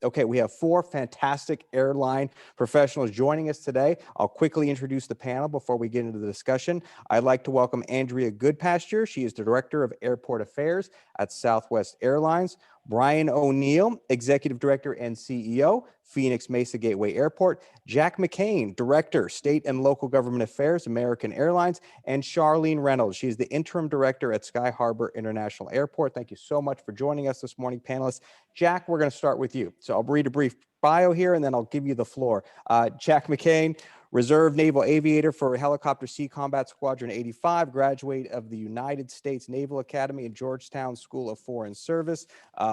Okay, we have four fantastic airline professionals joining us today. I'll quickly introduce the panel before we get into the discussion. I'd like to welcome Andrea Goodpasture. She is the Director of Airport Affairs at Southwest Airlines. Brian O'Neill, Executive Director and CEO, Phoenix Mesa Gateway Airport. Jack McCain, Director, State and Local Government Affairs, American Airlines. And Charlene Reynolds. She is the Interim Director at Sky Harbor International Airport. Thank you so much for joining us this morning, panelists. Jack, we're going to start with you. So I'll read a brief bio here, and then I'll give you the floor. Jack McCain, Reserve Naval Aviator for Helicopter Sea Combat Squadron 85, graduate of the United States Naval Academy and Georgetown School of Foreign Service.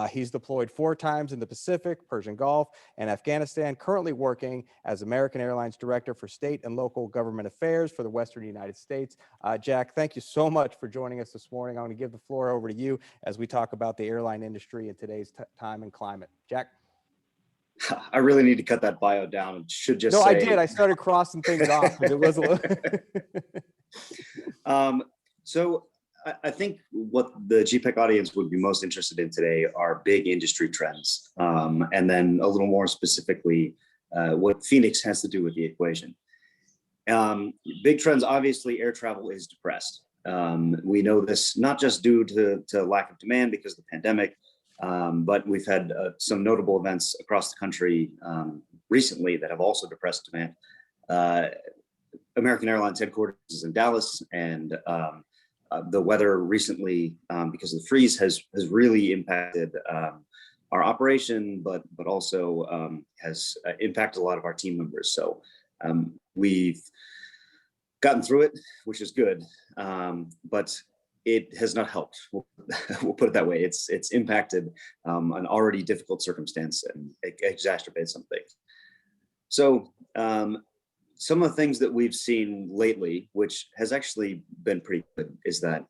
He's deployed 4 times in the Pacific, Persian Gulf, and Afghanistan, currently working as American Airlines Director for State and Local Government Affairs for the Western United States. Jack, thank you so much for joining us this morning. I'm going to give the floor over to you as we talk about the airline industry in today's time and climate. Jack? I really need to cut that bio down and should just say... No, I did. I started crossing things off, but it was a little... So I think what the GPEC audience would be most interested in today are big industry trends, and then a little more specifically, what Phoenix has to do with the equation. Big trends, obviously, air travel is depressed. We know this not just due to lack of demand because of the pandemic, but we've had some notable events across the country recently that have also depressed demand. American Airlines headquarters is in Dallas, and the weather recently, because of the freeze, has really impacted our operation, but also has impacted a lot of our team members. So we've gotten through it, which is good, but it has not helped. We'll put it that way. It's impacted an already difficult circumstance and it exacerbates some things. So some of the things that we've seen lately, which has actually been pretty good, is that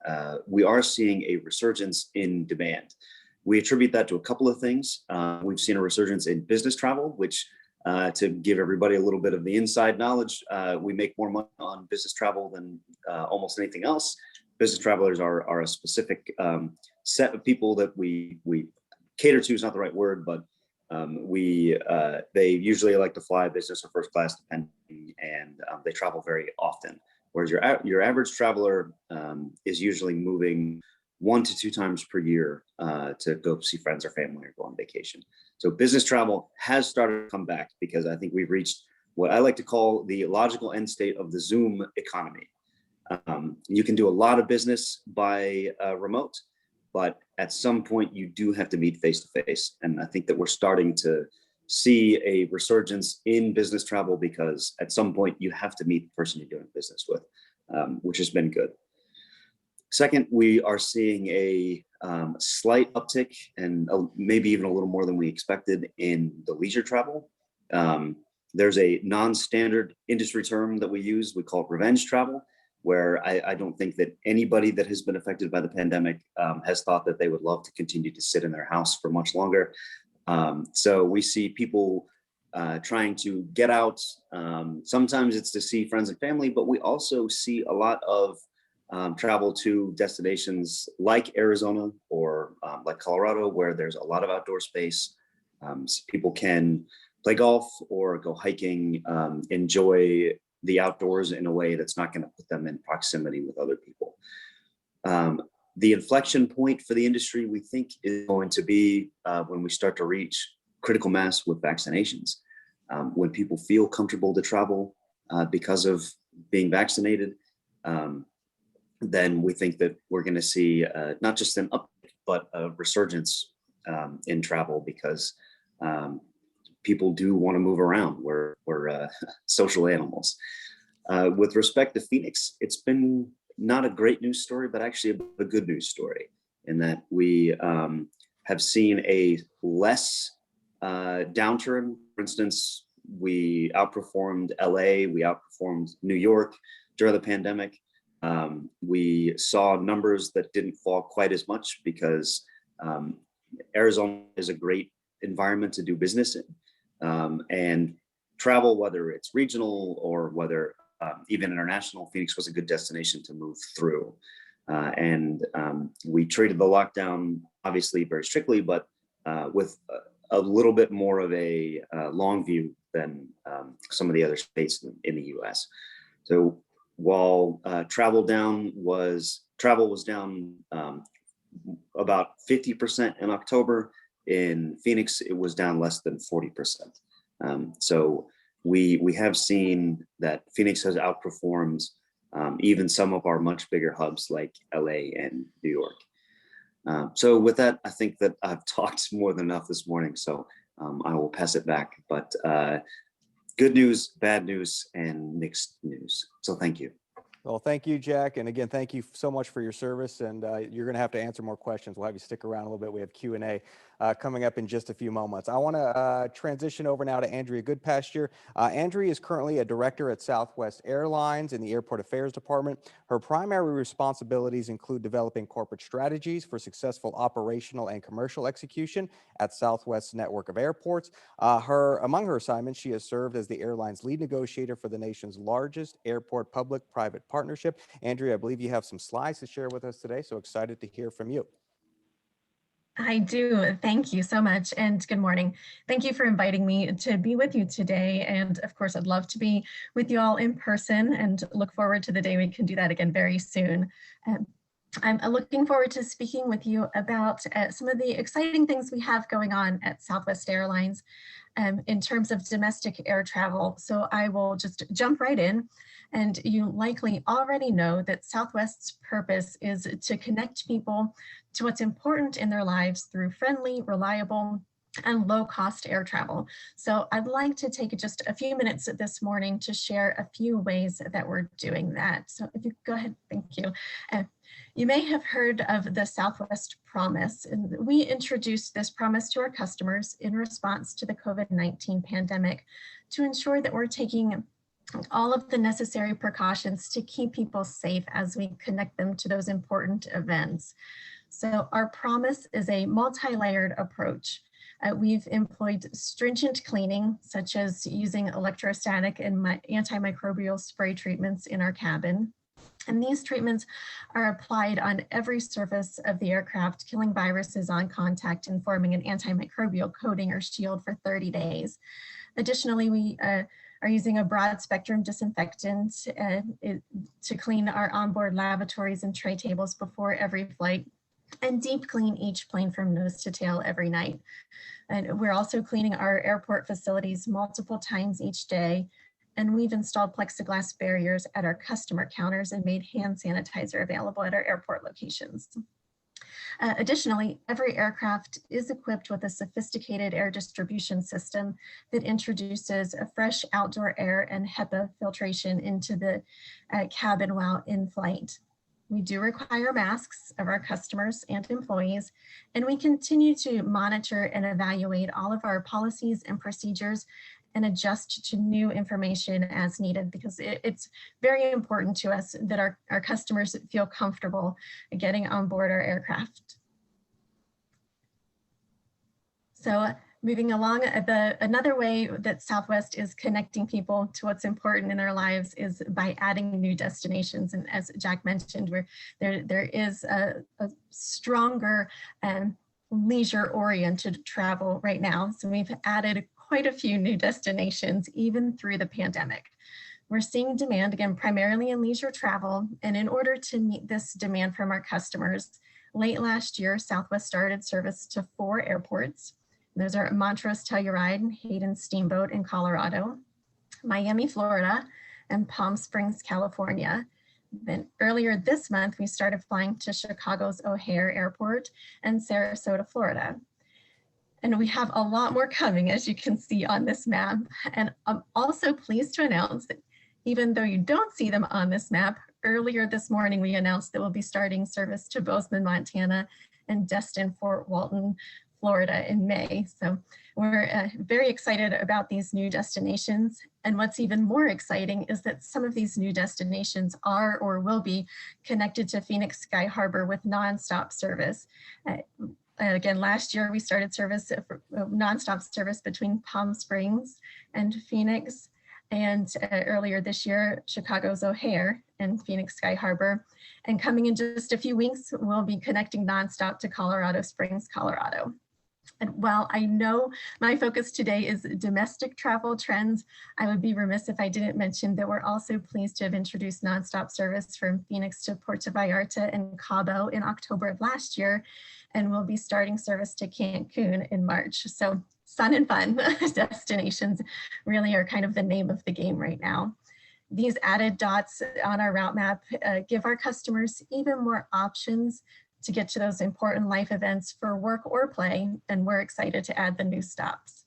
we are seeing a resurgence in demand. We attribute that to a couple of things. We've seen a resurgence in business travel, which to give everybody a little bit of the inside knowledge, we make more money on business travel than almost anything else. Business travelers are a specific set of people that we cater to is not the right word, but they usually like to fly business or first class depending, and they travel very often. Whereas your average traveler is usually moving 1 to 2 times per year to go see friends or family or go on vacation. So business travel has started to come back because I think we've reached what I like to call the logical end state of the Zoom economy. You can do a lot of business by remote, but at some point you do have to meet face to face. And I think that we're starting to see a resurgence in business travel because at some point you have to meet the person you're doing business with, which has been good. Second, we are seeing a slight uptick and maybe even a little more than we expected in the leisure travel. There's a non-standard industry term that we use. We call it revenge travel, where I don't think that anybody that has been affected by the pandemic has thought that they would love to continue to sit in their house for much longer. So we see people trying to get out. Sometimes it's to see friends and family, but we also see a lot of travel to destinations like Arizona or like Colorado, where there's a lot of outdoor space. So people can play golf or go hiking, enjoy the outdoors in a way that's not going to put them in proximity with other people. The inflection point for the industry, we think, is going to be when we start to reach critical mass with vaccinations. When people feel comfortable to travel because of being vaccinated, then we think that we're going to see not just an uptick, but a resurgence in travel because people do want to move around. We're social animals. With respect to Phoenix, it's been not a great news story, but actually a good news story in that we have seen a less downturn. For instance, we outperformed LA, we outperformed New York during the pandemic. We saw numbers that didn't fall quite as much because Arizona is a great environment to do business in. And travel, whether it's regional or whether even international, Phoenix was a good destination to move through. And we treated the lockdown obviously very strictly, but with a little bit more of a long view than some of the other states in the U.S. So while travel was down about 50% in October, in Phoenix it was down less than 40%. So we have seen that Phoenix has outperformed even some of our much bigger hubs like LA and New York. So with that, I think that I've talked more than enough this morning, so I will pass it back. But good news, bad news, and mixed news. So thank you. Well, thank you, Jack. And again, thank you so much for your service. And you're going to have to answer more questions. We'll have you stick around a little bit. We have Q&A coming up in just a few moments. I want to transition over now to Andrea Goodpasture. Andrea is currently a director at Southwest Airlines in the Airport Affairs Department. Her primary responsibilities include developing corporate strategies for successful operational and commercial execution at Southwest's network of airports. Among her assignments, she has served as the airline's lead negotiator for the nation's largest airport public-private partnership. Andrea, I believe you have some slides to share with us today, so excited to hear from you. I do. Thank you so much. And good morning. Thank you for inviting me to be with you today. And of course, I'd love to be with you all in person and look forward to the day we can do that again very soon. I'm looking forward to speaking with you about some of the exciting things we have going on at Southwest Airlines in terms of domestic air travel. So I will just jump right in. And you likely already know that Southwest's purpose is to connect people to what's important in their lives through friendly, reliable, and low-cost air travel. So I'd like to take just a few minutes this morning to share a few ways that we're doing that. So if you go ahead, thank you. You may have heard of the Southwest Promise. And we introduced this promise to our customers in response to the COVID-19 pandemic to ensure that we're taking all of the necessary precautions to keep people safe as we connect them to those important events. So our promise is a multi-layered approach. We've employed stringent cleaning, such as using electrostatic and antimicrobial spray treatments in our cabin. And these treatments are applied on every surface of the aircraft, killing viruses on contact and forming an antimicrobial coating or shield for 30 days. Additionally, we are using a broad spectrum disinfectant to clean our onboard lavatories and tray tables before every flight, and deep clean each plane from nose to tail every night. And we're also cleaning our airport facilities multiple times each day. And we've installed plexiglass barriers at our customer counters and made hand sanitizer available at our airport locations. Additionally, every aircraft is equipped with a sophisticated air distribution system that introduces a fresh outdoor air and HEPA filtration into the cabin while in flight. We do require masks of our customers and employees, and we continue to monitor and evaluate all of our policies and procedures and adjust to new information as needed, because it's very important to us that our customers feel comfortable getting on board our aircraft. So moving along, another way that Southwest is connecting people to what's important in their lives is by adding new destinations. And as Jack mentioned, there is a stronger leisure-oriented travel right now. So we've added quite a few new destinations, even through the pandemic. We're seeing demand, again, primarily in leisure travel. And in order to meet this demand from our customers, late last year, Southwest started service to 4 airports. Those are Montrose Telluride, Hayden Steamboat in Colorado, Miami, Florida, and Palm Springs, California. Then earlier this month, we started flying to Chicago's O'Hare Airport and Sarasota, Florida. And we have a lot more coming, as you can see on this map. And I'm also pleased to announce that even though you don't see them on this map, earlier this morning, we announced that we'll be starting service to Bozeman, Montana, and Destin, Fort Walton, Florida in May. So we're very excited about these new destinations. And what's even more exciting is that some of these new destinations are or will be connected to Phoenix Sky Harbor with nonstop service. Again, last year we started service, nonstop service between Palm Springs and Phoenix. And earlier this year, Chicago's O'Hare and Phoenix Sky Harbor. And coming in just a few weeks, we'll be connecting nonstop to Colorado Springs, Colorado. And while I know my focus today is domestic travel trends, I would be remiss if I didn't mention that we're also pleased to have introduced nonstop service from Phoenix to Puerto Vallarta and Cabo in October of last year, and we'll be starting service to Cancun in March. So sun and fun destinations really are kind of the name of the game right now. These added dots on our route map give our customers even more options to get to those important life events for work or play, and we're excited to add the new stops.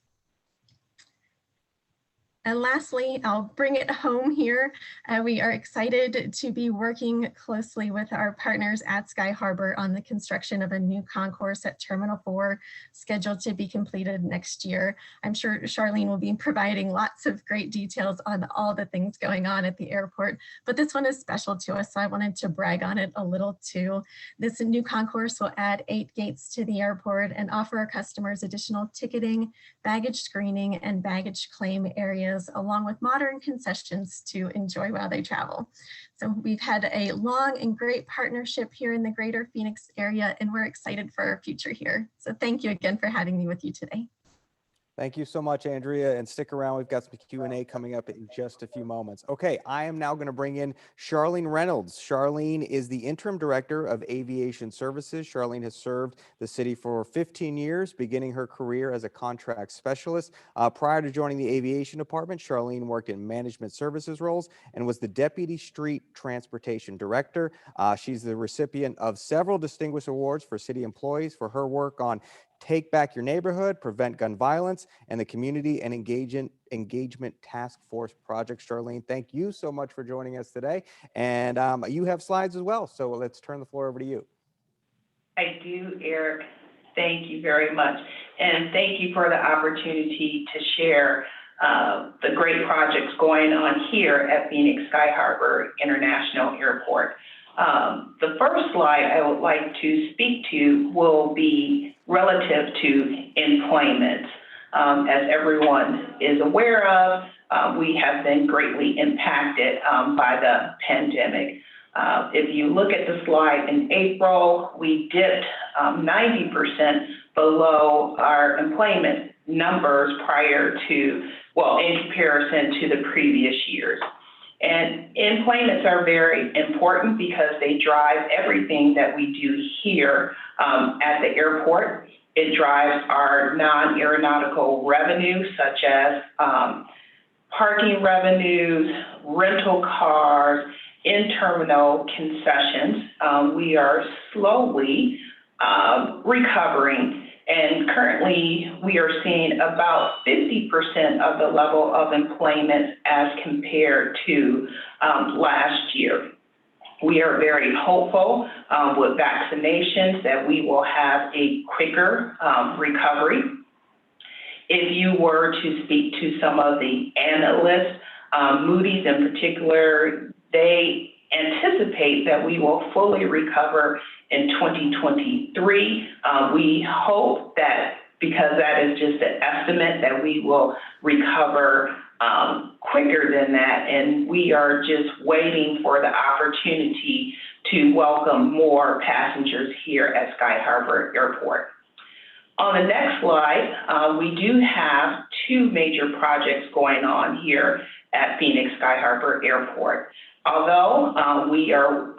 And lastly, I'll bring it home here. We are excited to be working closely with our partners at Sky Harbor on the construction of a new concourse at Terminal 4, scheduled to be completed next year. I'm sure Charlene will be providing lots of great details on all the things going on at the airport, but this one is special to us, so I wanted to brag on it a little too. This new concourse will add 8 gates to the airport and offer our customers additional ticketing, baggage screening, and baggage claim areas, along with modern concessions to enjoy while they travel. So we've had a long and great partnership here in the greater Phoenix area, and we're excited for our future here. So thank you again for having me with you today. Thank you so much, Andrea, and stick around. We've got some Q&A coming up in just a few moments. Okay, I am now going to bring in Charlene Reynolds. Charlene is the Interim Director of Aviation Services. Charlene has served the city for 15 years, beginning her career as a contract specialist. Prior to joining the Aviation Department, Charlene worked in management services roles and was the Deputy Street Transportation Director. She's the recipient of several distinguished awards for city employees for her work on Take Back Your Neighborhood, Prevent Gun Violence, and the Community and Engagement Task Force Project. Charlene, thank you so much for joining us today. And you have slides as well, so let's turn the floor over to you. I do, Eric. Thank you very much. And thank you for the opportunity to share the great projects going on here at Phoenix Sky Harbor International Airport. The first slide I would like to speak to will be relative to employment. As everyone is aware of, we have been greatly impacted by the pandemic. If you look at the slide in April, we dipped 90% below our employment numbers prior to, well, in comparison to the previous years. And employments are very important because they drive everything that we do here at the airport. It drives our non-aeronautical revenue, such as parking revenues, rental cars, in-terminal concessions. We are slowly recovering, and currently we are seeing about 50% of the level of employment as compared to last year. We are very hopeful with vaccinations that we will have a quicker recovery. If you were to speak to some of the analysts, Moody's in particular, they anticipate that we will fully recover in 2023. We hope that, because that is just an estimate, that we will recover quicker than that, and we are just waiting for the opportunity to welcome more passengers here at Sky Harbor Airport. On the next slide, we do have 2 major projects going on here at Phoenix Sky Harbor Airport. Although we are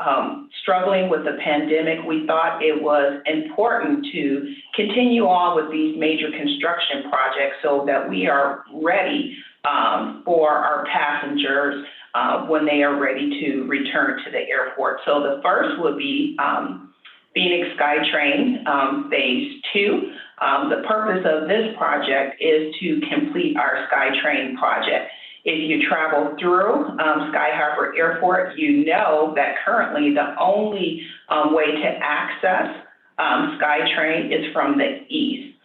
struggling with the pandemic, we thought it was important to continue on with these major construction projects so that we are ready for our passengers when they are ready to return to the airport. So the first would be Phoenix SkyTrain Phase 2. The purpose of this project is to complete our SkyTrain project. If you travel through Sky Harbor Airport, you know that currently the only way to access SkyTrain is from the east.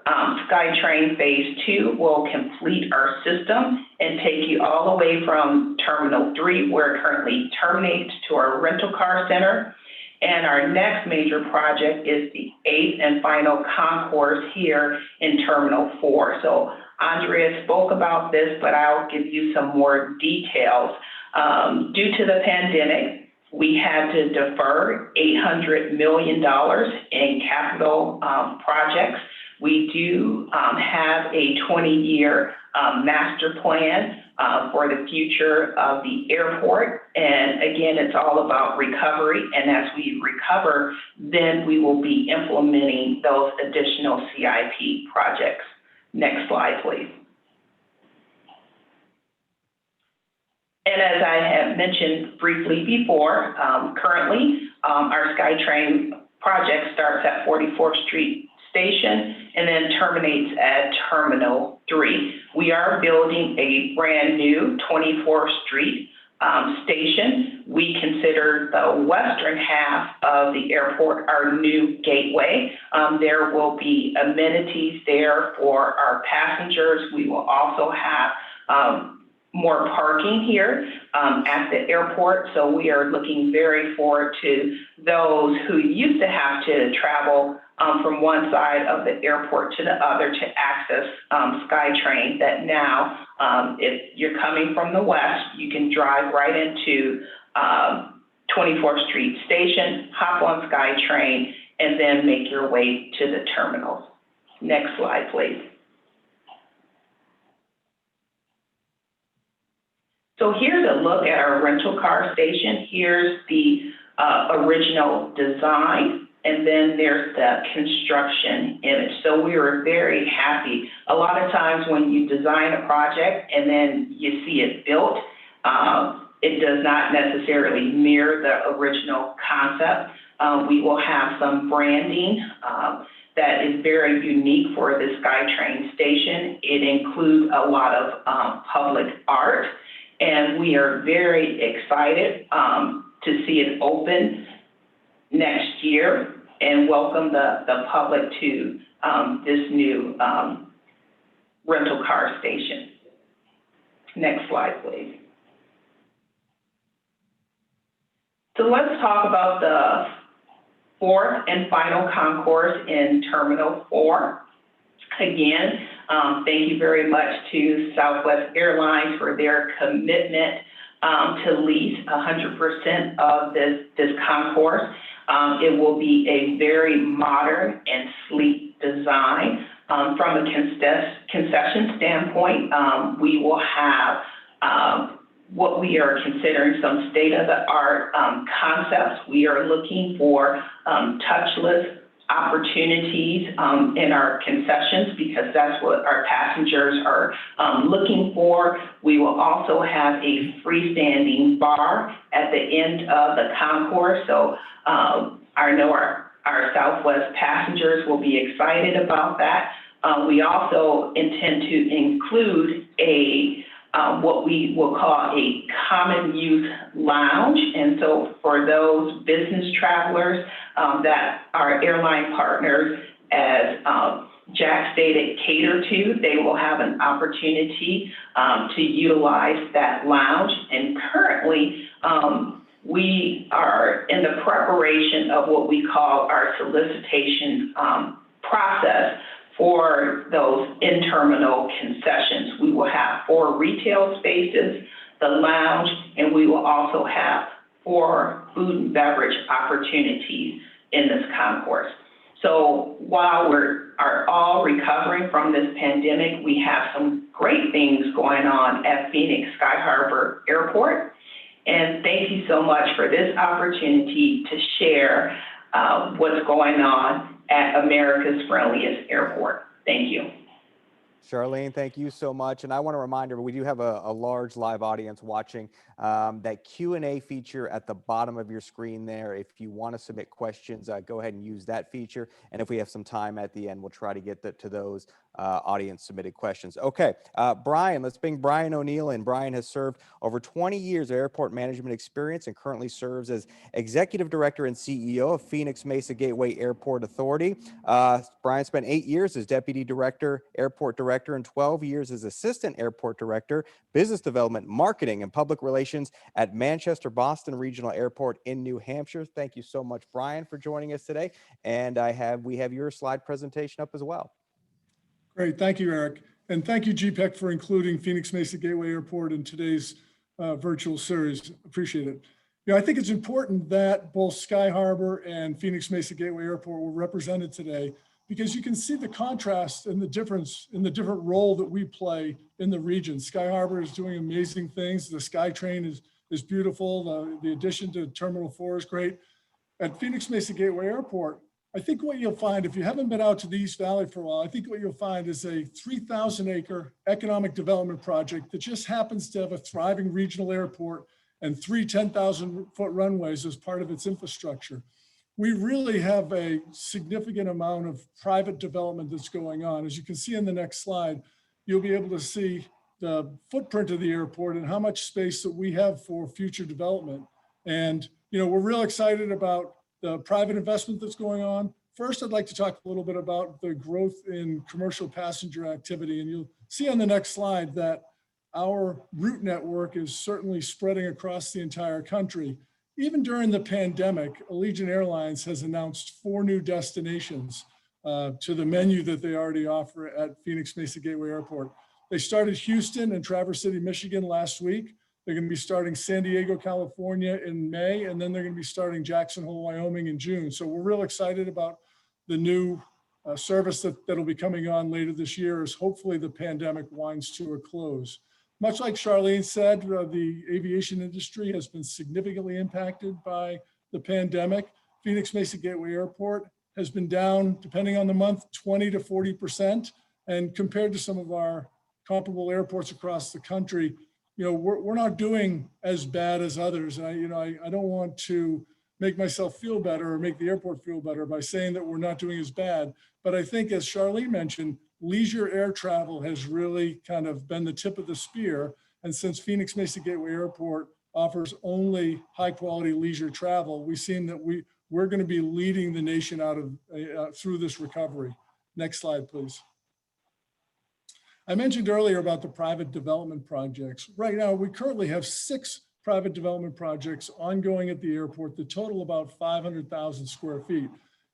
SkyTrain Phase 2 will complete our system and take you all the way from Terminal 3, where it currently terminates, to our rental car center. And our next major project is the 8th and final concourse here in Terminal 4. So Andrea spoke about this, but I'll give you some more details. Due to the pandemic, we had to defer $800 million in capital projects We do have a 20-year master plan for the future of the airport. And again, it's all about recovery. And as we recover, then we will be implementing those additional CIP projects. Next slide, please. And as I have mentioned briefly before, currently our SkyTrain project starts at 44th Street Station and then terminates at Terminal 3. We are building a brand new 24th Street station. We consider the western half of the airport our new gateway. There will be amenities there for our passengers. We will also have more parking here at the airport. So we are looking very forward to those who used to have to travel from one side of the airport to the other to access SkyTrain, that now, if you're coming from the west, you can drive right into 24th Street Station, hop on SkyTrain, and then make your way to the terminals. Next slide, please. So here's a look at our rental car station. Here's the original design, and then there's the construction image. So we were very happy. A lot of times when you design a project and then you see it built, it does not necessarily mirror the original concept. We will have some branding that is very unique for the SkyTrain station. It includes a lot of public art. And we are very excited to see it open next year and welcome the public to this new rental car station. Next slide, please. So let's talk about the fourth and final concourse in Terminal 4. Again, thank you very much to Southwest Airlines for their commitment to lease 100% of this concourse. It will be a very modern and sleek design. From a concession standpoint, we will have what we are considering some state-of-the-art concepts. We are looking for touchless opportunities in our concessions, because that's what our passengers are looking for. We will also have a freestanding bar at the end of the concourse. So I know our Southwest passengers will be excited about that. We also intend to include what we will call a common use lounge. And so for those business travelers that our airline partners, as Jack stated, cater to, they will have an opportunity to utilize that lounge. And currently, we are in the preparation of what we call our solicitation process for those in-terminal concessions. We will have 4 retail spaces, the lounge, and we will also have 4 food and beverage opportunities in this concourse. So while we are all recovering from this pandemic, we have some great things going on at Phoenix Sky Harbor Airport. And thank you so much for this opportunity to share what's going on at America's friendliest airport. Thank you. Charlene, thank you so much. And I want to remind everyone, we do have a large live audience watching. That Q&A feature at the bottom of your screen there, if you want to submit questions, go ahead and use that feature. And if we have some time at the end, we'll try to get to those audience submitted questions. Okay, Brian, let's bring Brian O'Neill in. Brian has served over 20 years of airport management experience and currently serves as Executive Director and CEO of Phoenix Mesa Gateway Airport Authority. Brian spent 8 years as Deputy Director, Airport Director, and 12 years as Assistant Airport Director, Business Development, Marketing, and Public Relations at Manchester Boston Regional Airport in New Hampshire. Thank you so much, Brian, for joining us today. And we have your slide presentation up as well. Great, thank you, Eric. And thank you, GPEC, for including Phoenix Mesa Gateway Airport in today's virtual series. Appreciate it. I think it's important that both Sky Harbor and Phoenix Mesa Gateway Airport were represented today because you can see the contrast and the difference in the different role that we play in the region. Sky Harbor is doing amazing things. The SkyTrain is beautiful. The addition to Terminal 4 is great. At Phoenix Mesa Gateway Airport, I think what you'll find, if you haven't been out to the East Valley for a while, I think what you'll find is a 3,000 acre economic development project that just happens to have a thriving regional airport and 3 10,000 foot runways as part of its infrastructure. We really have a significant amount of private development that's going on. As you can see in the next slide, you'll be able to see the footprint of the airport and how much space that we have for future development. And we're real excited about the private investment that's going on. First, I'd like to talk a little bit about the growth in commercial passenger activity. And you'll see on the next slide that our route network is certainly spreading across the entire country. Even during the pandemic, Allegiant Airlines has announced 4 new destinations to the menu that they already offer at Phoenix Mesa Gateway Airport. They started Houston and Traverse City, Michigan last week. They're going to be starting San Diego, California in May, and then they're going to be starting Jackson Hole, Wyoming in June. So we're real excited about the new service that'll be coming on later this year as hopefully the pandemic winds to a close. Much like Charlene said, the aviation industry has been significantly impacted by the pandemic. Phoenix Mesa Gateway Airport has been down, depending on the month, 20 to 40%. And compared to some of our comparable airports across the country, we're not doing as bad as others. And I don't want to make myself feel better or make the airport feel better by saying that we're not doing as bad. But I think, as Charlene mentioned, leisure air travel has really kind of been the tip of the spear. And since Phoenix Mesa Gateway Airport offers only high quality leisure travel, we've seen that we're going to be leading the nation out of through this recovery. Next slide, please. I mentioned earlier about the private development projects. Right now, we currently have 6 private development projects ongoing at the airport that total about 500,000 square feet.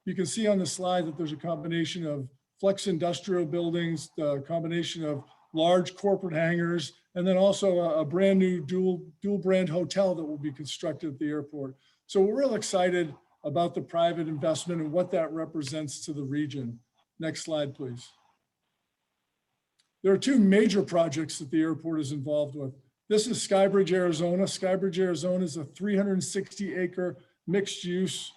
You can see on the slide that there's a combination of flex industrial buildings, the combination of large corporate hangars, and then also a brand new dual brand hotel that will be constructed at the airport. So we're real excited about the private investment and what that represents to the region. Next slide, please. There are 2 major projects that the airport is involved with. This is Skybridge, Arizona. Skybridge, Arizona is a 360 acre mixed use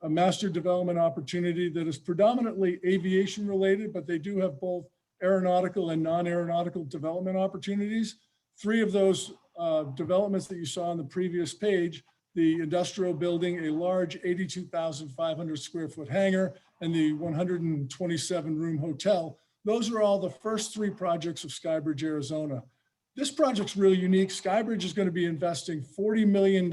a master development opportunity that is predominantly aviation related, but they do have both aeronautical and non-aeronautical development opportunities. 3 of those developments that you saw on the previous page, the industrial building, a large 82,500 square foot hangar, and the 127 room hotel. Those are all the first 3 projects of Skybridge, Arizona. This project's really unique. Skybridge is going to be investing $40 million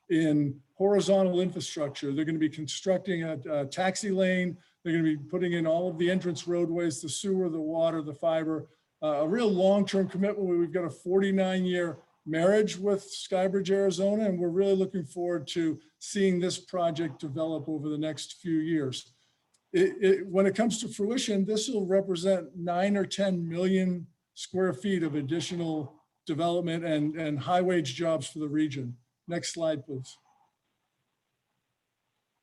in horizontal infrastructure. They're going to be constructing a taxi lane. They're going to be putting in all of the entrance roadways, the sewer, the water, the fiber, a real long-term commitment. We've got a 49-year marriage with Skybridge, Arizona, and we're really looking forward to seeing this project develop over the next few years. When it comes to fruition, this will represent 9 or 10 million square feet of additional development and high wage jobs for the region. Next slide, please.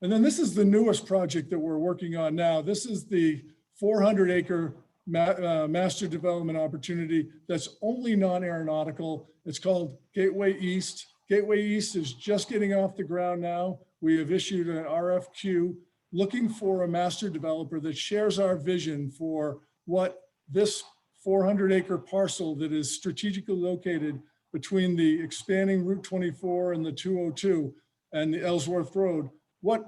And then this is the newest project that we're working on now. This is the 400 acre master development opportunity that's only non-aeronautical. It's called Gateway East. Gateway East is just getting off the ground now. We have issued an RFQ looking for a master developer that shares our vision for what this 400 acre parcel that is strategically located between the expanding Route 24 and the 202 and the Ellsworth Road, what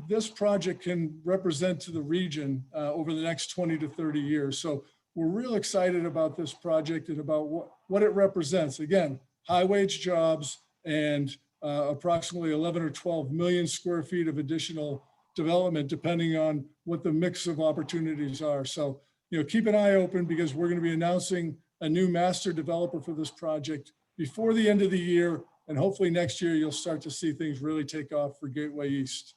this project can represent to the region over the next 20 to 30 years. So we're real excited about this project and about what it represents. Again, high wage jobs and approximately 11 or 12 million square feet of additional development, depending on what the mix of opportunities are. So, keep an eye open because we're going to be announcing a new master developer for this project before the end of the year. And hopefully next year, you'll start to see things really take off for Gateway East.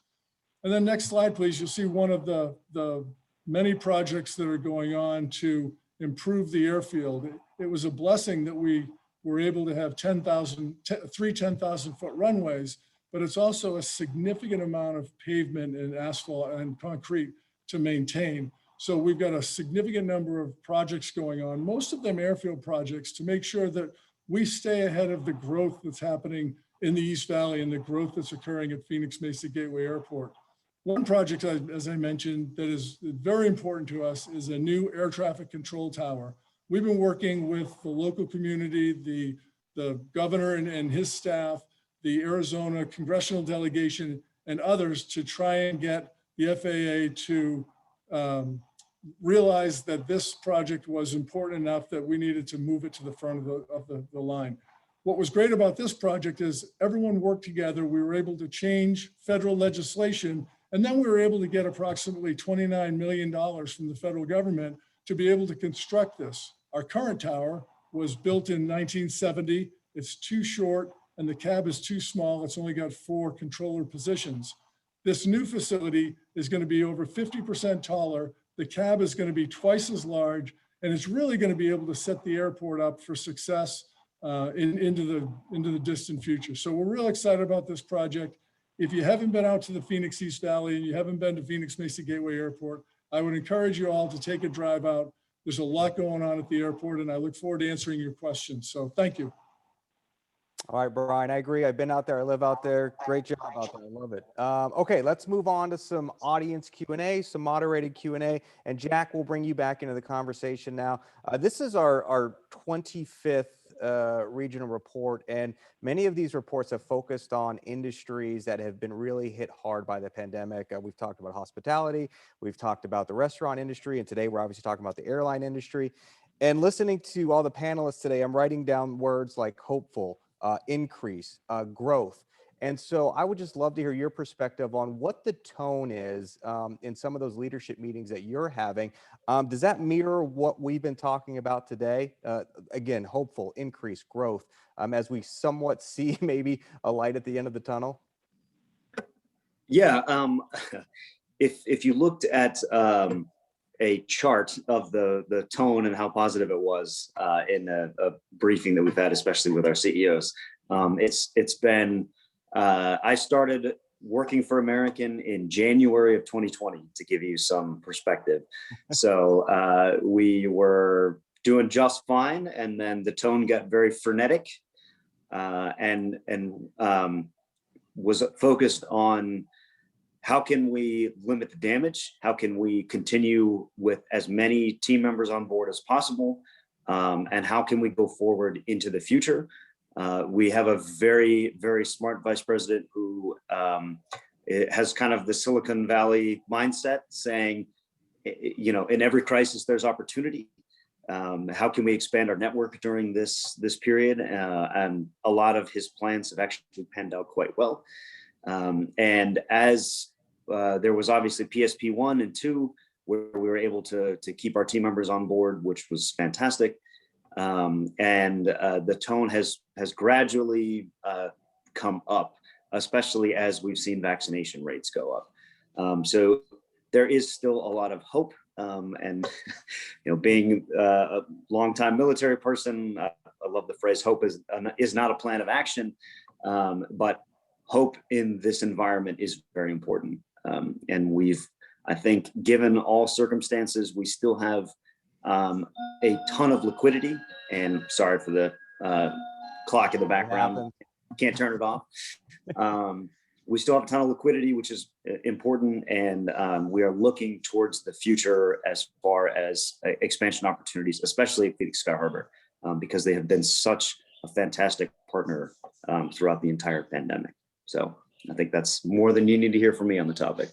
And then next slide, please. You'll see one of the many projects that are going on to improve the airfield. It was a blessing that we were able to have 3 10,000 foot runways, but it's also a significant amount of pavement and asphalt and concrete to maintain. So we've got a significant number of projects going on, most of them airfield projects, to make sure that we stay ahead of the growth that's happening in the East Valley and the growth that's occurring at Phoenix Mesa Gateway Airport. One project, as I mentioned, that is very important to us is a new air traffic control tower. We've been working with the local community, the governor and his staff, the Arizona congressional delegation, and others to try and get the FAA to realize that this project was important enough that we needed to move it to the front of the line. What was great about this project is everyone worked together. We were able to change federal legislation, and then we were able to get approximately $29 million from the federal government to be able to construct this. Our current tower was built in 1970. It's too short and the cab is too small. It's only got 4 controller positions. This new facility is going to be over 50% taller. The cab is going to be twice as large, and it's really going to be able to set the airport up for success into the distant future. So we're real excited about this project. If you haven't been out to the Phoenix East Valley and you haven't been to Phoenix Mesa Gateway Airport, I would encourage you all to take a drive out. There's a lot going on at the airport, and I look forward to answering your questions. So thank you. All right, Brian, I agree. I've been out there. I live out there. Great job out there. I love it. Okay, let's move on to some audience Q&A, some moderated Q&A. And Jack, we'll bring you back into the conversation now. This is our 25th regional report, and many of these reports have focused on industries that have been really hit hard by the pandemic. We've talked about hospitality, we've talked about the restaurant industry, and today we're obviously talking about the airline industry. And listening to all the panelists today, I'm writing down words like hopeful, increase, growth. And so I would just love to hear your perspective on what the tone is in some of those leadership meetings that you're having. Does that mirror what we've been talking about today? Again, hopeful, increase, growth, as we somewhat see maybe a light at the end of the tunnel? Yeah, if you looked at a chart of the tone and how positive it was in a briefing that we've had, especially with our CEOs, it's been. I started working for American in January of 2020, to give you some perspective. So we were doing just fine, and then the tone got very frenetic, and was focused on how can we limit the damage? How can we continue with as many team members on board as possible? And how can we go forward into the future? We have a very, very smart vice president who has kind of the Silicon Valley mindset, saying, you know, in every crisis, there's opportunity. How can we expand our network during this period? And a lot of his plans have actually panned out quite well. And as there was obviously PSP 1 and 2, where we were able to keep our team members on board, which was fantastic. And the tone has gradually come up, especially as we've seen vaccination rates go up. So there is still a lot of hope. And you know, being a longtime military person, I love the phrase "hope is not a plan of action," but hope in this environment is very important. And I think, given all circumstances, we still have a ton of liquidity. And sorry for the clock in the background. Can't turn it off. We still have a ton of liquidity, which is important. And we are looking towards the future as far as expansion opportunities, especially at Phoenix Sky Harbor, because they have been such a fantastic partner throughout the entire pandemic. So I think that's more than you need to hear from me on the topic.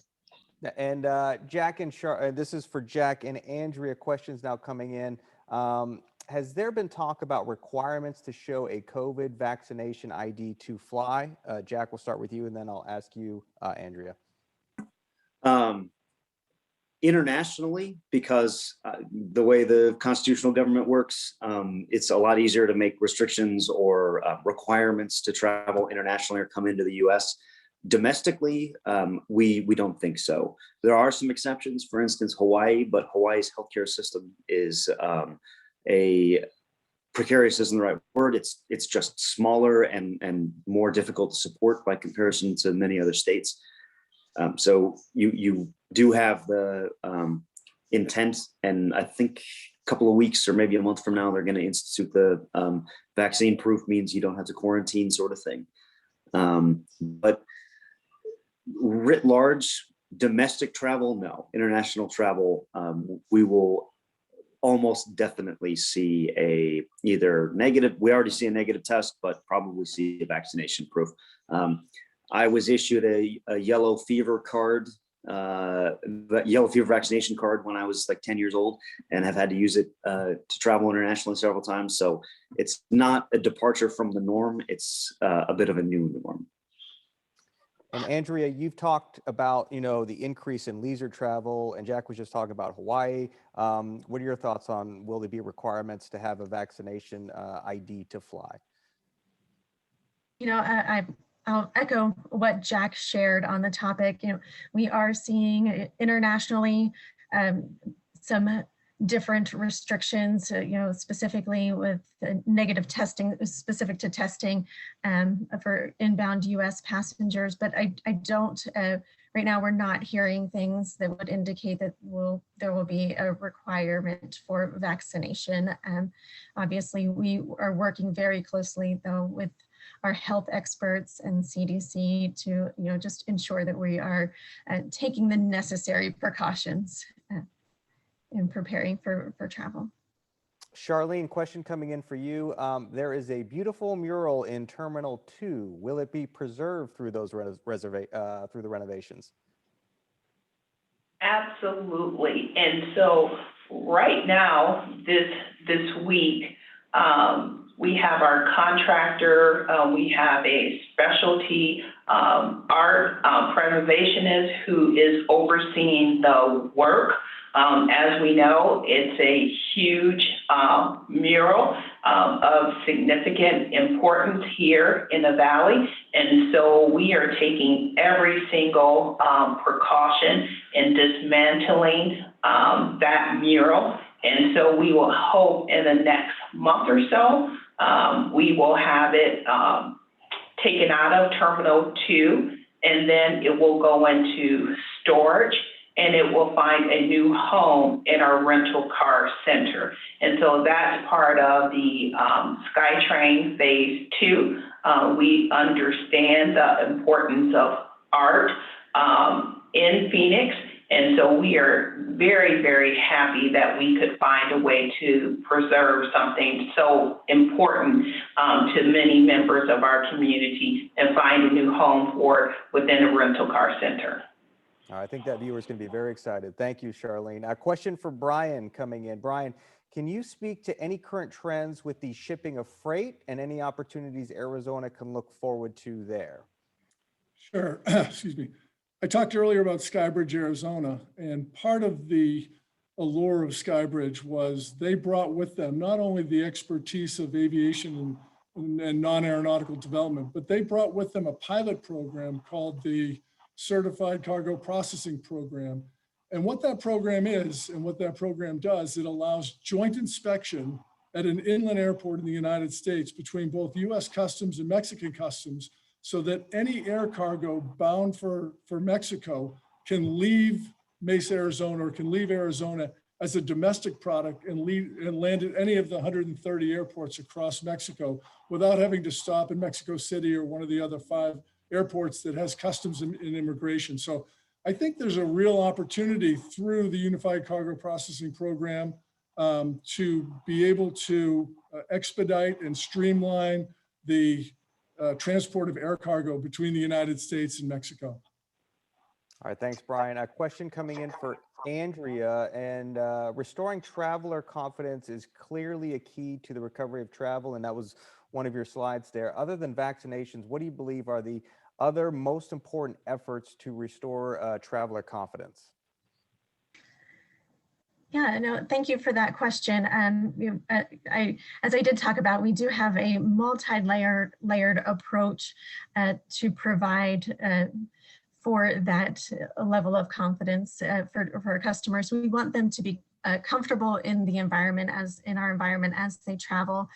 And Jack and this is for Jack and Andrea. Questions now coming in. Has there been talk about requirements to show a COVID vaccination ID to fly? Jack, we'll start with you, and then I'll ask you, Andrea. Internationally, because the way the constitutional government works, it's a lot easier to make restrictions or requirements to travel internationally or come into the U.S. Domestically, we don't think so. There are some exceptions, for instance, Hawaii, but Hawaii's healthcare system is precarious isn't the right word. It's just smaller and more difficult to support by comparison to many other states. So you do have the intent, and I think a couple of weeks or maybe a month from now, they're going to institute the vaccine proof means you don't have to quarantine sort of thing. But writ large, domestic travel, no. International travel, we will almost definitely see either negative, we already see a negative test, but probably see a vaccination proof. I was issued a yellow fever card, yellow fever vaccination card when I was like 10 years old, and have had to use it to travel internationally several times. So it's not a departure from the norm. It's a bit of a new norm. And Andrea, you've talked about, the increase in leisure travel, and Jack was just talking about Hawaii. What are your thoughts on, will there be requirements to have a vaccination ID to fly? I'll echo what Jack shared on the topic. We are seeing internationally some different restrictions, specifically with negative testing, specific to testing for inbound US passengers. But I don't, right now we're not hearing things that would indicate that there will be a requirement for vaccination. Obviously, we are working very closely though with our health experts and CDC to, just ensure that we are taking the necessary precautions in preparing for travel. Charlene, question coming in for you. There is a beautiful mural in Terminal 2. Will it be preserved through those through the renovations? Absolutely. And so right now, this week, we have our contractor, we have a specialty art preservationist who is overseeing the work. As we know, it's a huge mural of significant importance here in the Valley. And so we are taking every single precaution in dismantling that mural. And so we will hope in the next month or so, we will have it taken out of Terminal 2, and then it will go into storage, and it will find a new home in our rental car center. And so that's part of the SkyTrain Phase 2. We understand the importance of art in Phoenix. And so we are very, very happy that we could find a way to preserve something so important to many members of our community and find a new home for it within a rental car center. I think that viewer is going to be very excited. Thank you, Charlene. A question for Brian coming in. Brian, can you speak to any current trends with the shipping of freight and any opportunities Arizona can look forward to there? Sure. Excuse me. I talked earlier about Skybridge, Arizona, and part of the allure of Skybridge was they brought with them not only the expertise of aviation and non-aeronautical development, but they brought with them a pilot program called the Certified Cargo Processing Program. And what that program is and what that program does, it allows joint inspection at an inland airport in the United States between both US Customs and Mexican Customs, so that any air cargo bound for Mexico can leave Mesa, Arizona, or can leave Arizona as a domestic product and land at any of the 130 airports across Mexico without having to stop in Mexico City or one of the other 5 airports that has customs and immigration. So I think there's a real opportunity through the Unified Cargo Processing Program to be able to expedite and streamline the transport of air cargo between the United States and Mexico. All right, thanks, Brian. A question coming in for Andrea, and restoring traveler confidence is clearly a key to the recovery of travel, and that was one of your slides there. Other than vaccinations, what do you believe are the other most important efforts to restore traveler confidence? Yeah, no, thank you for that question. As I did talk about, we do have a multi-layered approach to provide for that level of confidence for our customers. We want them to be comfortable in the environment in our environment as they travel.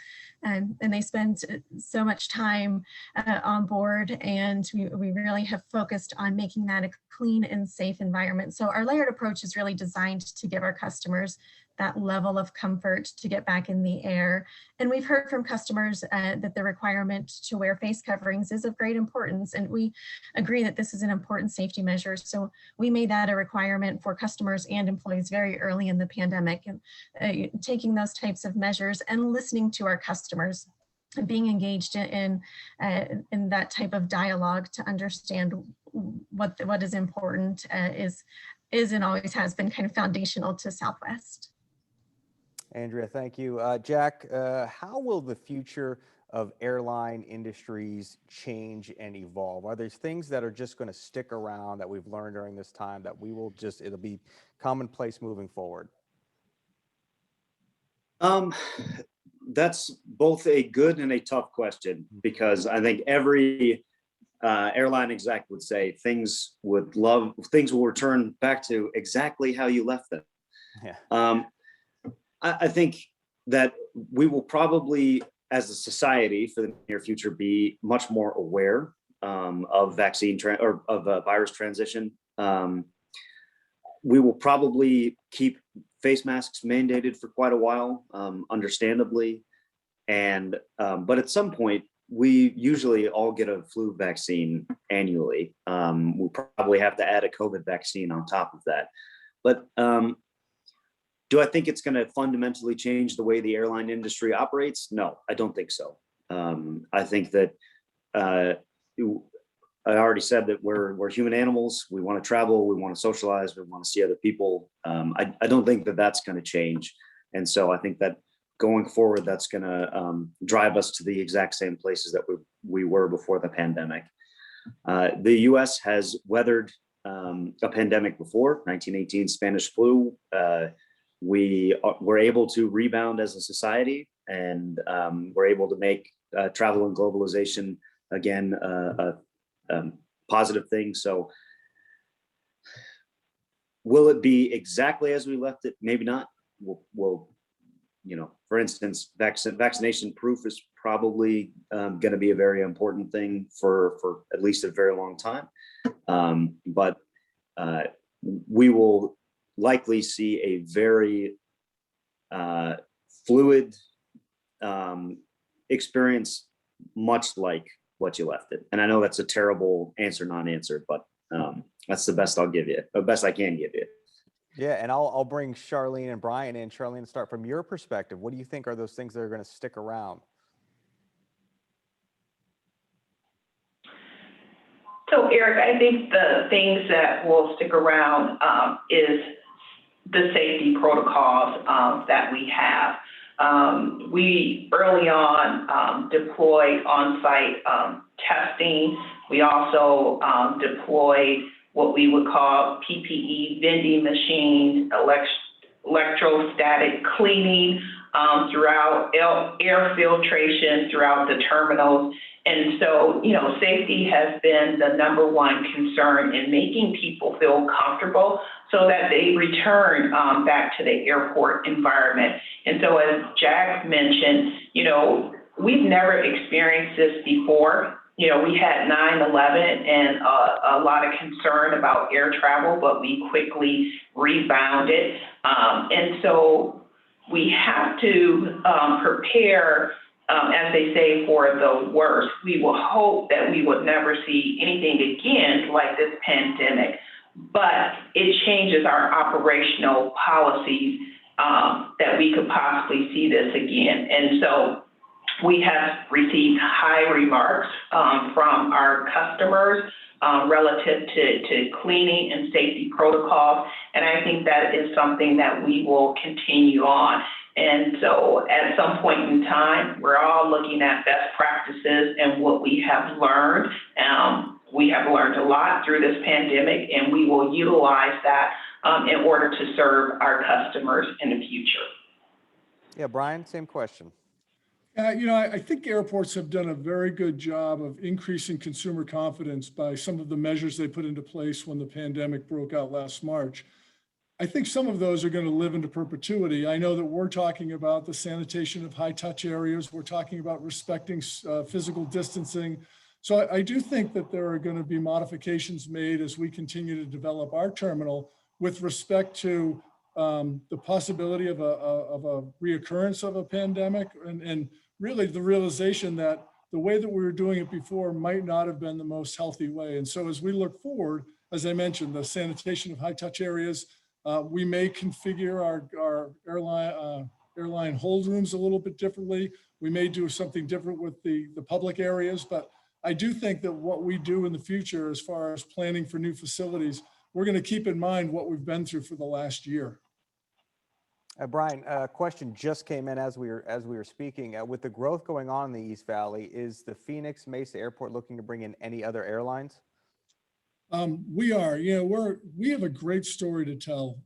And they spend so much time on board, and we really have focused on making that a clean and safe environment. So our layered approach is really designed to give our customers that level of comfort to get back in the air. And we've heard from customers that the requirement to wear face coverings is of great importance, and we agree that this is an important safety measure. So we made that a requirement for customers and employees very early in the pandemic, and taking those types of measures and listening to our customers, being engaged in that type of dialogue to understand what is important is and always has been kind of foundational to Southwest. Andrea, thank you. Jack, how will the future of airline industries change and evolve? Are there things that are just going to stick around that we've learned during this time that it'll be commonplace moving forward? That's both a good and a tough question, because I think every airline exec would say things will return back to exactly how you left them. Yeah. I think that we will probably, as a society for the near future, be much more aware of virus transition. We will probably keep face masks mandated for quite a while, understandably. But at some point, we usually all get a flu vaccine annually. We'll probably have to add a COVID vaccine on top of that. But do I think it's going to fundamentally change the way the airline industry operates? No, I don't think so. I think that I already said that we're human animals. We want to travel, we want to socialize, we want to see other people. I don't think that that's going to change. And so I think that going forward, that's going to drive us to the exact same places that we were before the pandemic. The US has weathered a pandemic before, 1918 Spanish flu. We were able to rebound as a society, and we're able to make travel and globalization again a positive thing. So will it be exactly as we left it? Maybe not. We'll for instance, vaccination proof is probably going to be a very important thing for at least a very long time. But we will likely see a very fluid experience, much like what you left it. And I know that's a terrible answer, non-answer, but that's the best I'll give you, the best I can give you. Yeah, and I'll bring Charlene and Brian in. Charlene, start from your perspective. What do you think are those things that are going to stick around? So, Eric, I think the things that will stick around is the safety protocols that we have. We early on deployed on-site testing. We also deployed what we would call PPE vending machines, electrostatic cleaning throughout air filtration throughout the terminals. And so, safety has been the number one concern in making people feel comfortable so that they return back to the airport environment. And so, as Jack mentioned, we've never experienced this before. We had 9/11 and a lot of concern about air travel, but we quickly rebounded. And so we have to prepare, as they say, for the worst. We will hope that we would never see anything again like this pandemic, but it changes our operational policies that we could possibly see this again. And so we have received high remarks from our customers relative to cleaning and safety protocols. And I think that is something that we will continue on. And so at some point in time, we're all looking at best practices and what we have learned. We have learned a lot through this pandemic, and we will utilize that in order to serve our customers in the future. Yeah, Brian, same question. I think airports have done a very good job of increasing consumer confidence by some of the measures they put into place when the pandemic broke out last March. I think some of those are going to live into perpetuity. I know that we're talking about the sanitation of high touch areas. We're talking about respecting physical distancing. So I do think that there are going to be modifications made as we continue to develop our terminal with respect to the possibility of a reoccurrence of a pandemic and really the realization that the way that we were doing it before might not have been the most healthy way. And so as we look forward, as I mentioned, the sanitation of high touch areas, we may configure our airline hold rooms a little bit differently. We may do something different with the public areas, but I do think that what we do in the future, as far as planning for new facilities, we're going to keep in mind what we've been through for the last year. Brian, a question just came in as we were speaking. With the growth going on in the East Valley, is the Phoenix Mesa Airport looking to bring in any other airlines? We are, we have a great story to tell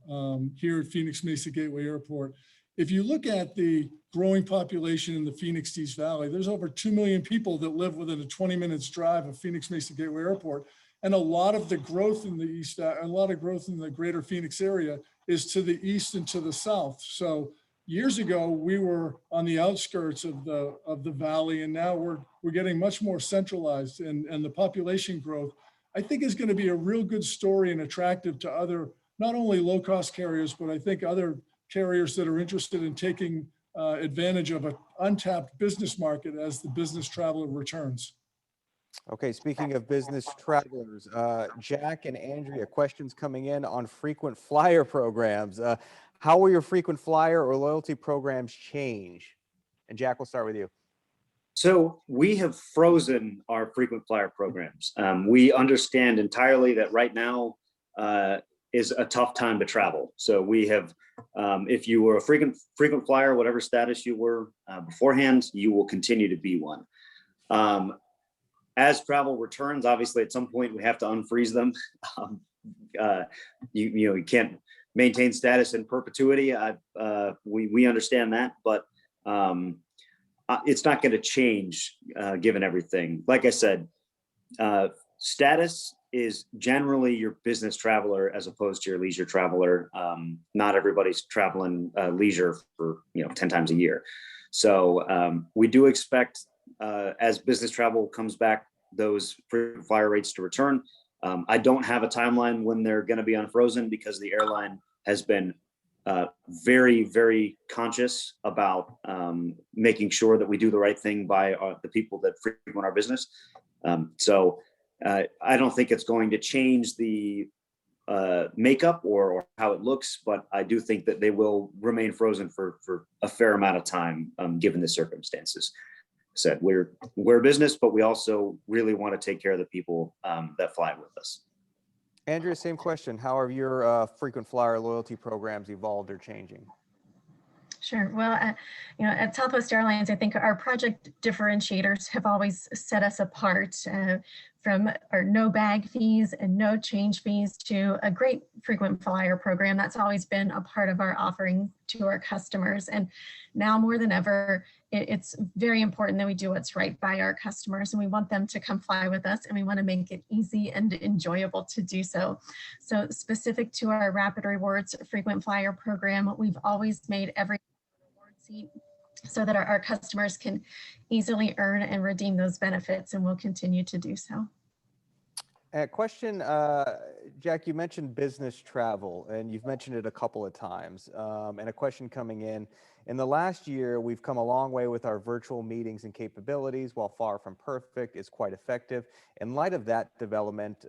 here at Phoenix Mesa Gateway Airport. If you look at the growing population in the Phoenix East Valley, there's over 2 million people that live within a 20 minutes drive of Phoenix Mesa Gateway Airport. And a lot of the growth in the East, a lot of growth in the greater Phoenix area is to the east and to the south. So years ago, we were on the outskirts of the valley, and now we're getting much more centralized, and the population growth, I think, is going to be a real good story and attractive to other, not only low-cost carriers, but I think other carriers that are interested in taking advantage of an untapped business market as the business traveler returns. Okay, speaking of business travelers, Jack and Andrea, questions coming in on frequent flyer programs. How will your frequent flyer or loyalty programs change? And Jack, we'll start with you. So we have frozen our frequent flyer programs. We understand entirely that right now is a tough time to travel. So we have, if you were a frequent flyer, whatever status you were beforehand, you will continue to be one. As travel returns, obviously at some point we have to unfreeze them. You can't maintain status in perpetuity. We understand that, but it's not going to change given everything. Like I said, status is generally your business traveler as opposed to your leisure traveler. Not everybody's traveling leisure for 10 times a year. So we do expect as business travel comes back, those frequent flyer rates to return. I don't have a timeline when they're going to be unfrozen because the airline has been very, very conscious about making sure that we do the right thing by the people that frequent our business. So I don't think it's going to change the makeup or how it looks, but I do think that they will remain frozen for a fair amount of time given the circumstances. Said we're a business, but we also really want to take care of the people that fly with us. Andrea, same question. How have your frequent flyer loyalty programs evolved or changing? Sure. Well, at Southwest Airlines, I think our project differentiators have always set us apart from our no bag fees and no change fees to a great frequent flyer program. That's always been a part of our offering to our customers. And now more than ever, it's very important that we do what's right by our customers, and we want them to come fly with us, and we want to make it easy and enjoyable to do so. So specific to our Rapid Rewards frequent flyer program, we've always made every reward seat so that our customers can easily earn and redeem those benefits, and we'll continue to do so. Question, Jack, you mentioned business travel, and you've mentioned it a couple of times. And a question coming in the last year, we've come a long way with our virtual meetings and capabilities. While far from perfect, it's quite effective. In light of that development,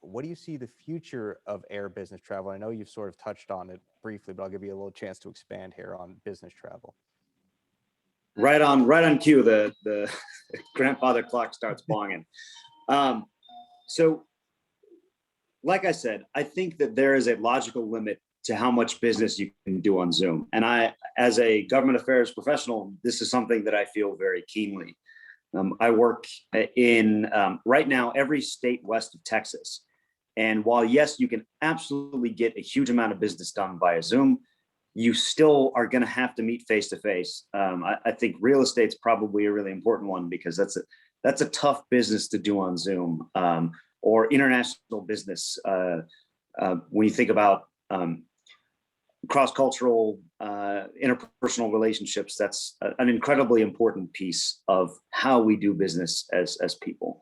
what do you see the future of air business travel? I know you've sort of touched on it briefly, but I'll give you a little chance to expand here on business travel. Right on cue, the grandfather clock starts bonging. So, like I said, I think that there is a logical limit to how much business you can do on Zoom. And I, as a government affairs professional, this is something that I feel very keenly. I work in, right now, every state west of Texas. And while, yes, you can absolutely get a huge amount of business done via Zoom, you still are going to have to meet face to face. I think real estate's probably a really important one because that's a tough business to do on Zoom, or international business. When you think about cross-cultural, interpersonal relationships. That's an incredibly important piece of how we do business as people.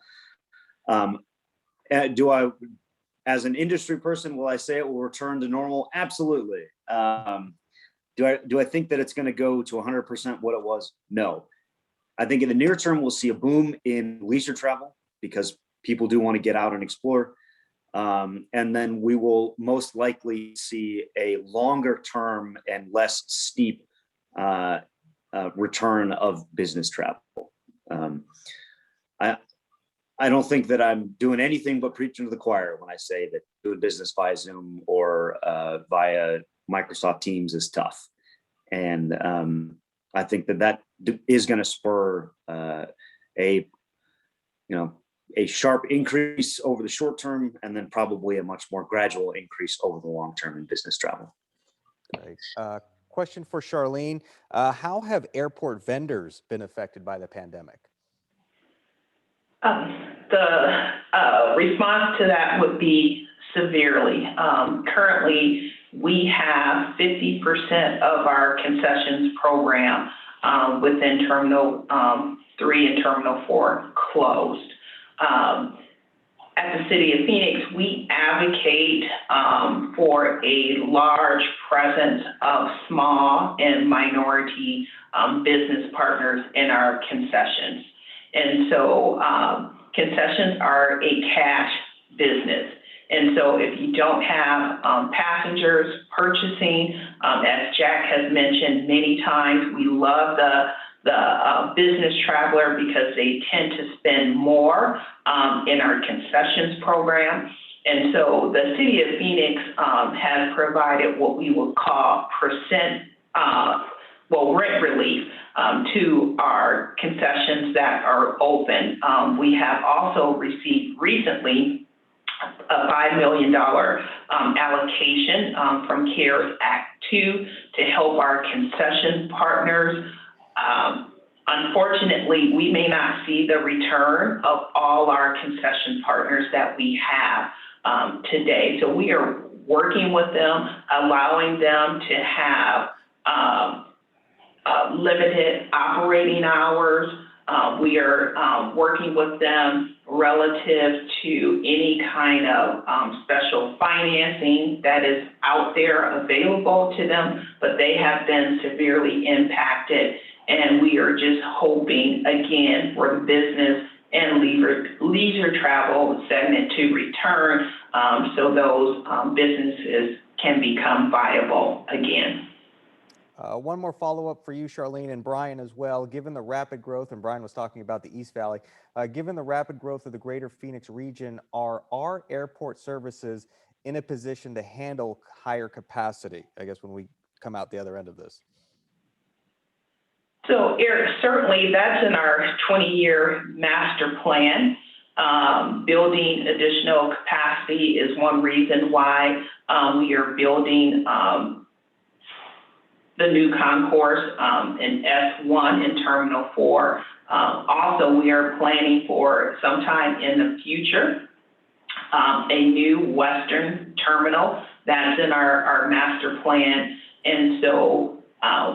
Do I, as an industry person, will I say it will return to normal? Absolutely. Do I think that it's going to go to 100% what it was? No. I think in the near term, we'll see a boom in leisure travel because people do want to get out and explore. And then we will most likely see a longer term and less steep return of business travel. I don't think that I'm doing anything but preaching to the choir when I say that doing business via Zoom or via Microsoft Teams is tough. And I think that is going to spur a sharp increase over the short term, and then probably a much more gradual increase over the long term in business travel. Great. Question for Charlene. How have airport vendors been affected by the pandemic? The response to that would be severely. Currently, we have 50% of our concessions program within Terminal 3 and Terminal 4 closed. At the City of Phoenix, we advocate for a large presence of small and minority business partners in our concessions. And so concessions are a cash business. And so if you don't have passengers purchasing, as Jack has mentioned many times, we love the business traveler because they tend to spend more in our concessions program. And so the City of Phoenix has provided what we would call rent relief to our concessions that are open. We have also received recently a $5 million allocation from CARES Act 2 to help our concession partners. Unfortunately, we may not see the return of all our concession partners that we have today. So we are working with them, allowing them to have limited operating hours. We are working with them relative to any kind of special financing that is out there available to them, but they have been severely impacted. And we are just hoping, again, for the business and leisure travel segment to return so those businesses can become viable again. One more follow-up for you, Charlene, and Brian as well. Given the rapid growth, and Brian was talking about the East Valley, given the rapid growth of the greater Phoenix region, are our airport services in a position to handle higher capacity, I guess, when we come out the other end of this? So, Eric, certainly that's in our 20-year master plan. Building additional capacity is one reason why we are building the new concourse in S1 in Terminal 4. Also, we are planning for sometime in the future a new Western terminal that's in our master plan. And so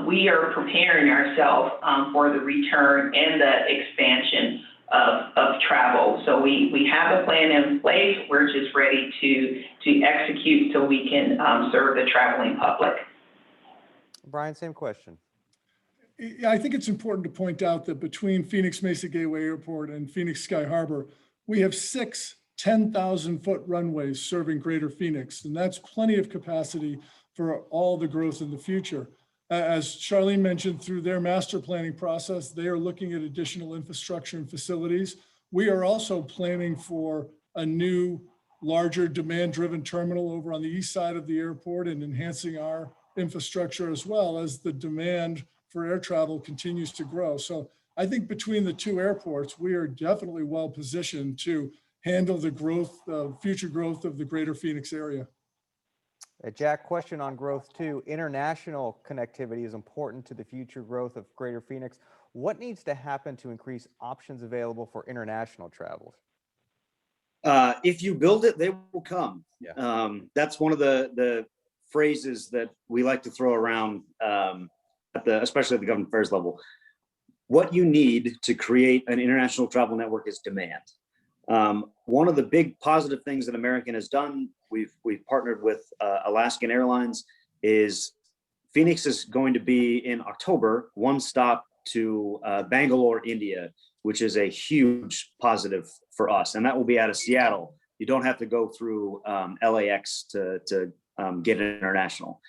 we are preparing ourselves for the return and the expansion of travel. So we have a plan in place. We're just ready to execute so we can serve the traveling public. Brian, same question. Yeah, I think it's important to point out that between Phoenix Mesa Gateway Airport and Phoenix Sky Harbor, we have 6 10,000-foot runways serving Greater Phoenix, and that's plenty of capacity for all the growth in the future. As Charlene mentioned, through their master planning process, they are looking at additional infrastructure and facilities. We are also planning for a new, larger demand-driven terminal over on the east side of the airport and enhancing our infrastructure as well as the demand for air travel continues to grow. So I think between the two airports, we are definitely well positioned to handle the growth, future growth of the Greater Phoenix area. Jack, question on growth too. International connectivity is important to the future growth of Greater Phoenix. What needs to happen to increase options available for international travel? If you build it, they will come. Yeah. That's one of the phrases that we like to throw around, especially at the government affairs level. What you need to create an international travel network is demand. One of the big positive things that American has done, we've partnered with Alaskan Airlines, is Phoenix is going to be in October, one stop to Bangalore, India, which is a huge positive for us. And that will be out of Seattle. You don't have to go through LAX to get international.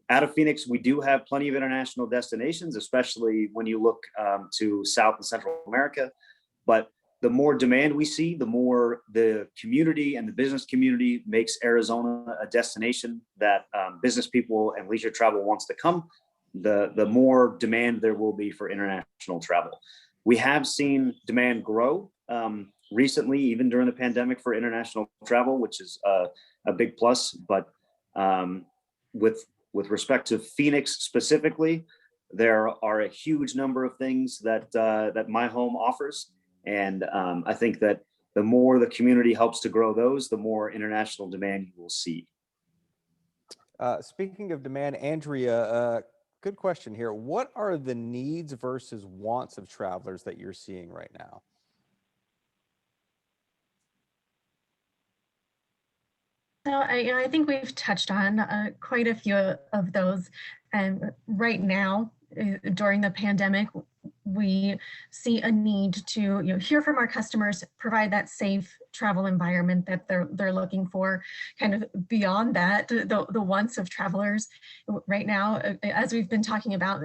Out of Phoenix, we do have plenty of international destinations, especially when you look to South and Central America. But the more demand we see, the more the community and the business community makes Arizona a destination that business people and leisure travel wants to come, the more demand there will be for international travel. We have seen demand grow recently, even during the pandemic, for international travel, which is a big plus. But with respect to Phoenix specifically, there are a huge number of things that my home offers. And I think that the more the community helps to grow those, the more international demand you will see. Speaking of demand, Andrea, good question here. What are the needs versus wants of travelers that you're seeing right now? So I think we've touched on quite a few of those. And right now, during the pandemic, we see a need to hear from our customers, provide that safe travel environment that they're looking for. Kind of beyond that, the wants of travelers right now, as we've been talking about,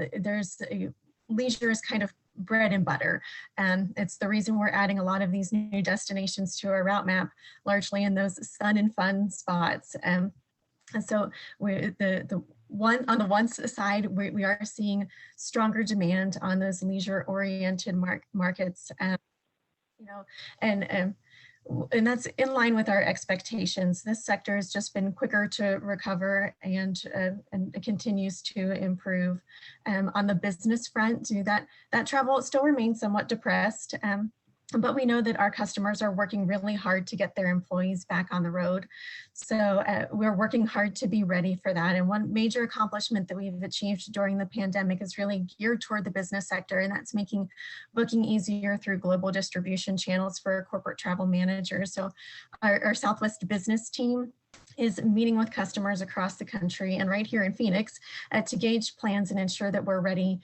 leisure is kind of bread and butter, and it's the reason we're adding a lot of these new destinations to our route map, largely in those sun and fun spots. And so on the one side, we are seeing stronger demand on those leisure-oriented markets, and that's in line with our expectations. This sector has just been quicker to recover and continues to improve. On the business front, that travel still remains somewhat depressed. But we know that our customers are working really hard to get their employees back on the road. So we're working hard to be ready for that. And one major accomplishment that we've achieved during the pandemic is really geared toward the business sector, and that's making booking easier through global distribution channels for corporate travel managers. So our Southwest business team is meeting with customers across the country and right here in Phoenix to gauge plans and ensure that we're ready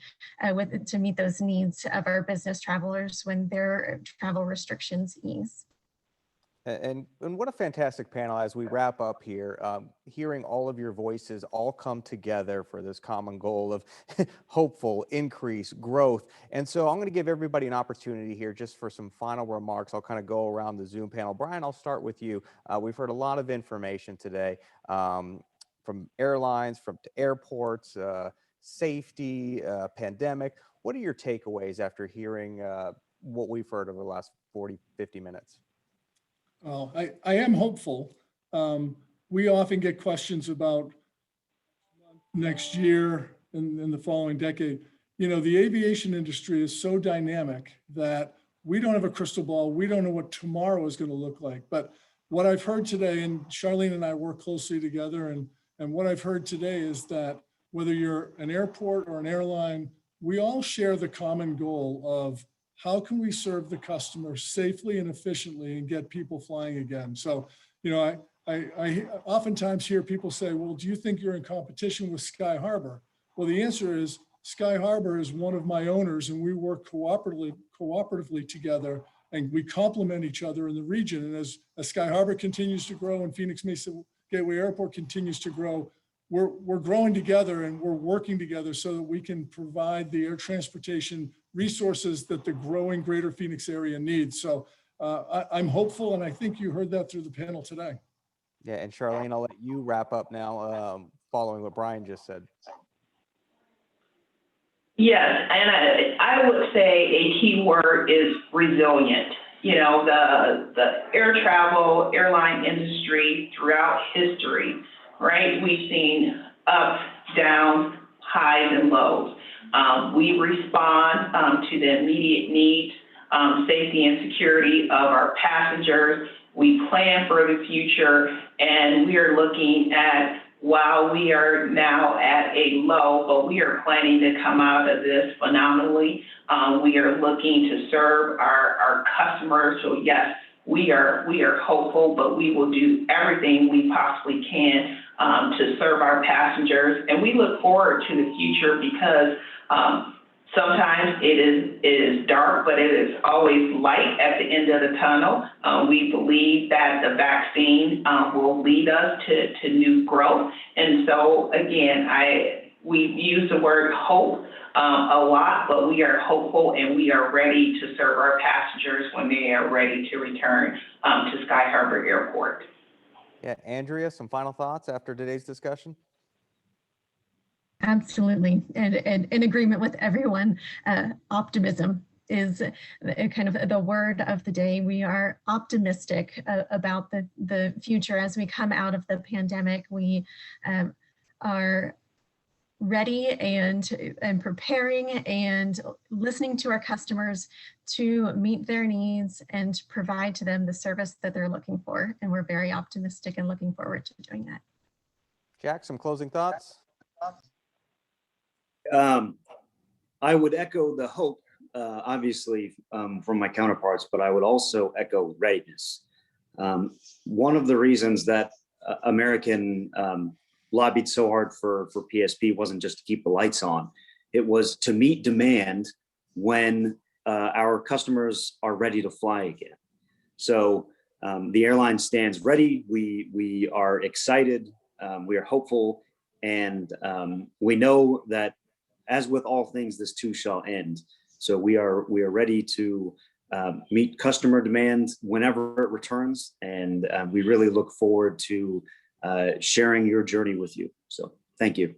to meet those needs of our business travelers when their travel restrictions ease. And what a fantastic panel as we wrap up here, hearing all of your voices all come together for this common goal of hopeful increase, growth. And so I'm going to give everybody an opportunity here just for some final remarks. I'll kind of go around the Zoom panel. Brian, I'll start with you. We've heard a lot of information today from airlines, to airports, safety, pandemic. What are your takeaways after hearing what we've heard over the last 40, 50 minutes? Well, I am hopeful. We often get questions about next year and the following decade. The aviation industry is so dynamic that we don't have a crystal ball. We don't know what tomorrow is going to look like. But what I've heard today, and Charlene and I work closely together, and what I've heard today is that whether you're an airport or an airline, we all share the common goal of how can we serve the customer safely and efficiently and get people flying again? So, I oftentimes hear people say, well, do you think you're in competition with Sky Harbor? Well, the answer is Sky Harbor is one of my owners, and we work cooperatively together, and we complement each other in the region. And as Sky Harbor continues to grow and Phoenix Mesa Gateway Airport continues to grow, we're growing together and we're working together so that we can provide the air transportation resources that the growing greater Phoenix area needs. So I'm hopeful, and I think you heard that through the panel today. Yeah, and Charlene, I'll let you wrap up now, following what Brian just said. Yes, and I would say a key word is resilient. The air travel, airline industry throughout history, right? We've seen ups, downs, highs, and lows. We respond to the immediate needs, safety and security of our passengers. We plan for the future, and we are looking at while we are now at a low, but we are planning to come out of this phenomenally. We are looking to serve our customers. So yes, we are hopeful, but we will do everything we possibly can to serve our passengers. And we look forward to the future because sometimes it is dark, but it is always light at the end of the tunnel. We believe that the vaccine will lead us to new growth. And so again, we use the word hope a lot, but we are hopeful and we are ready to serve our passengers when they are ready to return to Sky Harbor Airport. Yeah, Andrea, some final thoughts after today's discussion? Absolutely, and in agreement with everyone, optimism is kind of the word of the day. We are optimistic about the future as we come out of the pandemic. We are ready and preparing and listening to our customers to meet their needs and provide to them the service that they're looking for. And we're very optimistic and looking forward to doing that. Jack, some closing thoughts? I would echo the hope, obviously, from my counterparts, but I would also echo readiness. One of the reasons that American lobbied so hard for PSP wasn't just to keep the lights on. It was to meet demand when our customers are ready to fly again. So the airline stands ready. We are excited. We are hopeful. And we know that as with all things, this too shall end. So we are ready to meet customer demand whenever it returns. And we really look forward to sharing your journey with you. So thank you.